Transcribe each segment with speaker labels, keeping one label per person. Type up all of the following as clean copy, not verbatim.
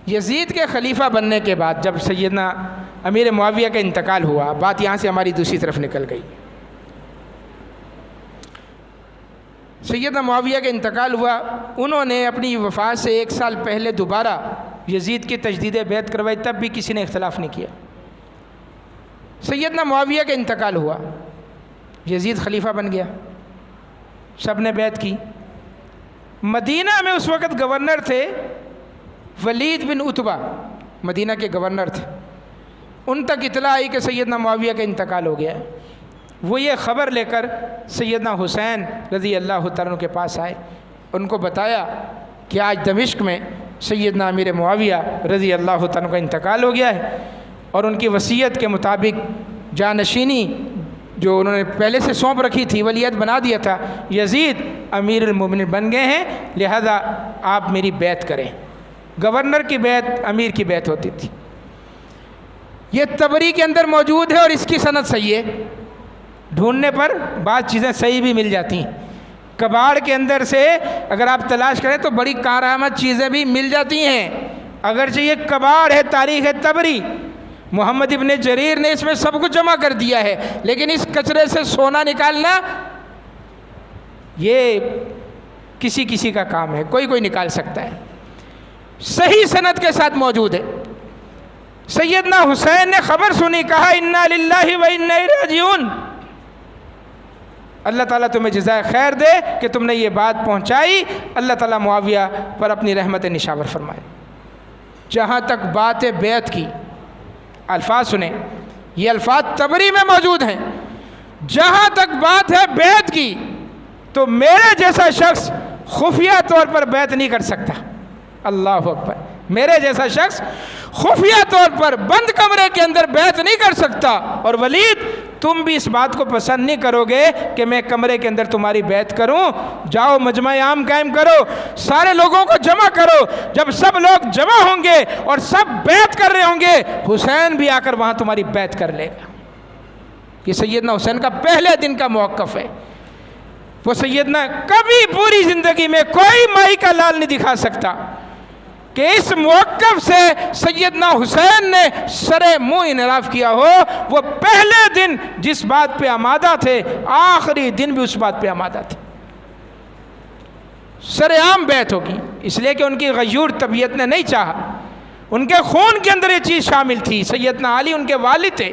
Speaker 1: یزید کے خلیفہ بننے کے بعد جب سیدنا امیر معاویہ کا انتقال ہوا، بات یہاں سے ہماری دوسری طرف نکل گئی۔ سیدنا معاویہ کا انتقال ہوا، انہوں نے اپنی وفات سے 1 سال پہلے دوبارہ یزید کی تجدید بیعت کروائی، تب بھی کسی نے اختلاف نہیں کیا۔ سیدنا معاویہ کا انتقال ہوا، یزید خلیفہ بن گیا، سب نے بیعت کی۔ مدینہ میں اس وقت گورنر تھے ولید بن عتبہ، مدینہ کے گورنر تھے، ان تک اطلاع آئی کہ سیدنا معاویہ کا انتقال ہو گیا ہے۔ وہ یہ خبر لے کر سیدنا حسین رضی اللہ تعالیٰ عنہ کے پاس آئے، ان کو بتایا کہ آج دمشق میں سیدنا امیر معاویہ رضی اللہ تعالیٰ عنہ کا انتقال ہو گیا ہے، اور ان کی وصیت کے مطابق جانشینی جو انہوں نے پہلے سے سونپ رکھی تھی، ولیعہد بنا دیا تھا، یزید امیر المومنین بن گئے ہیں، لہذا آپ میری بیعت کریں۔ گورنر کی بیعت امیر کی بیعت ہوتی تھی۔ یہ طبری کے اندر موجود ہے اور اس کی سند صحیح ہے، ڈھونڈنے پر بعض چیزیں صحیح بھی مل جاتی ہیں۔ کباڑ کے اندر سے اگر آپ تلاش کریں تو بڑی کارآمد چیزیں بھی مل جاتی ہیں، اگرچہ یہ کباڑ ہے تاریخ طبری، محمد ابن جریر نے اس میں سب کچھ جمع کر دیا ہے، لیکن اس کچرے سے سونا نکالنا یہ کسی کسی کا کام ہے، کوئی کوئی نکال سکتا ہے۔ صحیح سند کے ساتھ موجود ہے۔ سیدنا حسین نے خبر سنی، کہا انا للہ و انا الیہ راجعون، اللہ تعالیٰ تمہیں جزائے خیر دے کہ تم نے یہ بات پہنچائی، اللہ تعالیٰ معاویہ پر اپنی رحمت نشاور فرمائے۔ جہاں تک بات بیعت کی، الفاظ سنیں، یہ الفاظ طبری میں موجود ہیں، جہاں تک بات ہے بیعت کی تو میرے جیسا شخص خفیہ طور پر بیعت نہیں کر سکتا۔ اللہ اکبر، میرے جیسا شخص خفیہ طور پر بند کمرے کے اندر بیعت نہیں کر سکتا، اور ولید تم بھی اس بات کو پسند نہیں کرو گے کہ میں کمرے کے اندر تمہاری بیعت کروں۔ جاؤ مجمع عام قائم کرو، سارے لوگوں کو جمع کرو، جب سب لوگ جمع ہوں گے اور سب بیعت کر رہے ہوں گے، حسین بھی آ کر وہاں تمہاری بیعت کر لے گا۔ یہ سیدنا حسین کا پہلے دن کا موقف ہے۔ وہ سیدنا کبھی پوری زندگی میں کوئی مائی کا لال نہیں دکھا سکتا کہ اس موقف سے سیدنا حسین نے سر منہ انحراف کیا ہو۔ وہ پہلے دن جس بات پہ آمادہ تھے، آخری دن بھی اس بات پہ آمادہ تھے۔ سر عام بیعت ہوگی، اس لیے کہ ان کی غیور طبیعت نے نہیں چاہا، ان کے خون کے اندر یہ چیز شامل تھی۔ سیدنا علی ان کے والد تھے،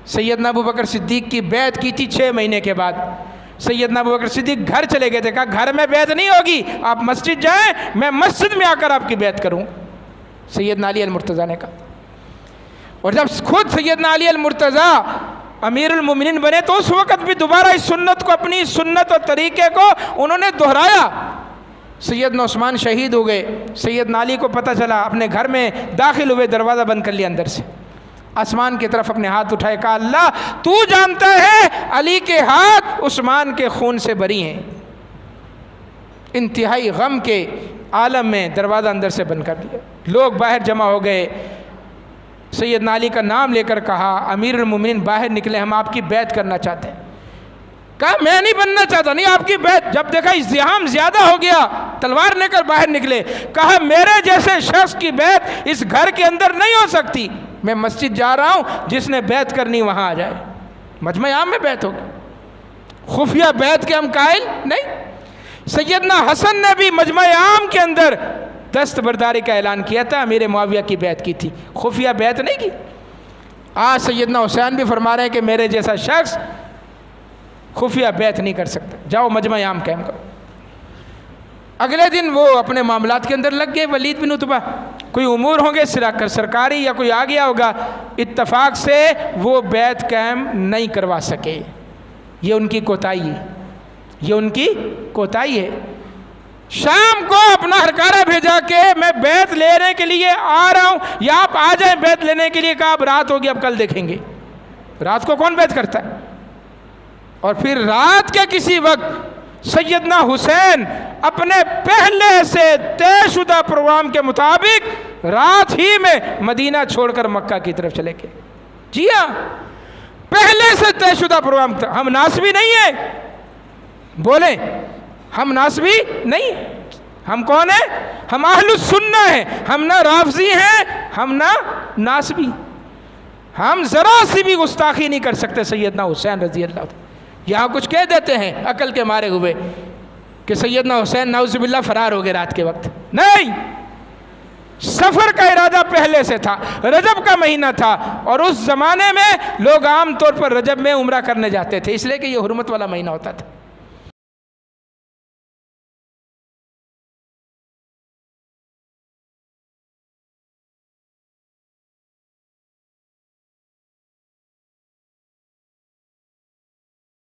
Speaker 1: سیدنا ابوبکر صدیق کی بیعت کی تھی 6 مہینے کے بعد۔ سیدنا ابوبکر صدیق گھر چلے گئے تھے، کہا گھر میں بیعت نہیں ہوگی، آپ مسجد جائیں، میں مسجد میں آ کر آپ کی بیعت کروں۔ سیدنا علی المرتضیٰ نے کہا، اور جب خود سیدنا علی المرتضیٰ امیر المومنین بنے تو اس وقت بھی دوبارہ اس سنت کو، اپنی سنت اور طریقے کو انہوں نے دہرایا۔ سیدنا عثمان شہید ہو گئے، سیدنا علی کو پتہ چلا، اپنے گھر میں داخل ہوئے، دروازہ بند کر لیا اندر سے، آسمان کی طرف اپنے ہاتھ اٹھائے، کہا اللہ تو جانتا ہے علی کے ہاتھ عثمان کے خون سے بری ہیں۔ انتہائی غم کے عالم میں دروازہ اندر سے بند کر دیا، لوگ باہر جمع ہو گئے، سیدنا علی کا نام لے کر کہا امیر المومنین باہر نکلے، ہم آپ کی بیعت کرنا چاہتے ہیں۔ کہا میں نہیں بننا چاہتا، نہیں آپ کی بیعت۔ جب دیکھا ازدحام زیادہ ہو گیا، تلوار لے کر باہر نکلے، کہا میرے جیسے شخص کی بیعت اس گھر کے اندر نہیں ہو سکتی، میں مسجد جا رہا ہوں، جس نے بیعت کرنی وہاں آ جائے۔ مجمع عام میں بیعت ہوگی، خفیہ بیعت کے ہم قائل نہیں۔ سیدنا حسن نے بھی مجمع عام کے اندر دستبرداری کا اعلان کیا تھا، امیر معاویہ کی بیعت کی تھی، خفیہ بیعت نہیں کی۔ آج سیدنا حسین بھی فرما رہے ہیں کہ میرے جیسا شخص خفیہ بیعت نہیں کر سکتا، جاؤ مجمع عام قائم کرو۔ اگلے دن وہ اپنے معاملات کے اندر لگ گئے، ولید بن عتبہ، کوئی امور ہوں گے سرکاری یا کوئی آ گیا ہوگا، اتفاق سے وہ بیعت قائم نہیں کروا سکے۔ یہ ان کی کوتاہی ہے، یہ ان کی کوتاہی ہے۔ شام کو اپنا ہرکارہ بھیجا کہ میں بیعت لینے کے لیے آ رہا ہوں، یا آپ آ جائیں بیعت لینے کے لیے، کہا اب رات ہوگی، اب کل دیکھیں گے۔ رات کو کون بیعت کرتا ہے؟ اور پھر رات کے کسی وقت سیدنا حسین اپنے پہلے سے طے شدہ پروگرام کے مطابق رات ہی میں مدینہ چھوڑ کر مکہ کی طرف چلے گئے۔ جی ہاں، پہلے سے طے شدہ پروگرام تھا۔ ہم ناسبی نہیں ہیں، بولیں ہم ناسبی نہیں، ہم کون ہیں؟ ہم اہل السنہ ہیں، ہم نہ رافضی ہیں، ہم نہ ناسبی، ہم ذرا سی بھی گستاخی نہیں کر سکتے سیدنا حسین رضی اللہ عنہ۔ یہاں کچھ کہہ دیتے ہیں عقل کے مارے ہوئے کہ سیدنا حسین نعوذ باللہ فرار ہو گئے رات کے وقت، نہیں، سفر کا ارادہ پہلے سے تھا، رجب کا مہینہ تھا، اور اس زمانے میں لوگ عام طور پر رجب میں عمرہ کرنے جاتے تھے، اس لیے کہ یہ حرمت والا مہینہ ہوتا تھا۔